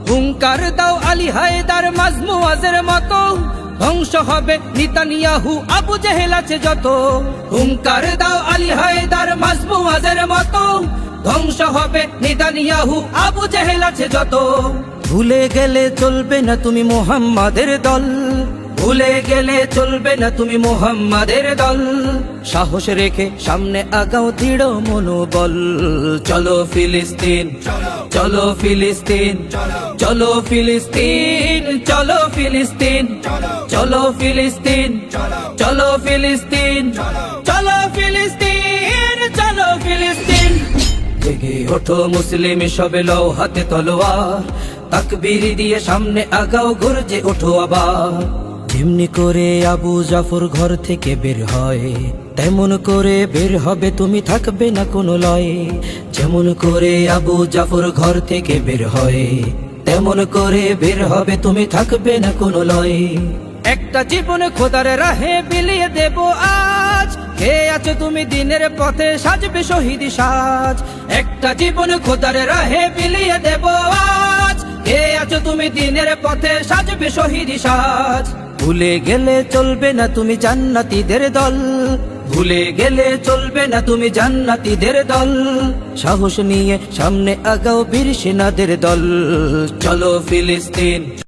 হুঙ্কার দাও আলী হায়দার মাজমুআজের মতো, ধ্বংস হবে নেতানিয়াহু আবু জেহেল আছে যত। হুঙ্কার দাও আলী হায়দার মাজমুআজের মতো, ধ্বংস হবে নেতানিয়াহু আবু জেহেল আছে যত। ভুলে গেলে চলবে না তুমি মুহাম্মাদের দল, ভুলে গেলে চলবে না তুমি মুহাম্মাদের দল। সাহস রেখে সামনে আগাও দৃঢ় মনোবল। চলো ফিলিস্তিন, চলো ফিলিস্তিন, চলো ফিলিস্তিন, চলো ফিলিস্তিন, চলো ফিলিস্তিন, চলো ফিলিস্তিন, চলো ফিলিস্তিন, চলো ফিলিস্তিন। জেগে ওঠো মুসলিম সবে, লও হাতে তলোয়ার, তাকবীর দিয়ে সামনে আগাও গর্জে ওঠো আবার। যেমনি করে আবু জাফর ঘর থেকে বের হয়, তেমন করে বের হবে তুমি, থাকবে না কোনো লয়। যেমন করে আবু জাফর ঘর থেকে বের হয়, তেমন করে বের হবে তুমি, থাকবে না কোনো লয়। একটা জীবন খোদার রাহে বিলিয়ে দেব আজ, কে আছো তুমি দিনের পথে সাজবে শহীদি সাজ। একটা জীবন খোদার রাহে বিলিয়ে দেব আজ, কে আছো তুমি দিনের পথে সাজবে শহীদি সাজ। ভুলে গেলে চলবে না তুমি জান্নাতীদের দল, ভুলে গেলে চলবে না তুমি জান্নাতীদের দল। সাহস নিয়ে সামনে আগাও বীর সেনাদের দল। চলো ফিলিস্তিন।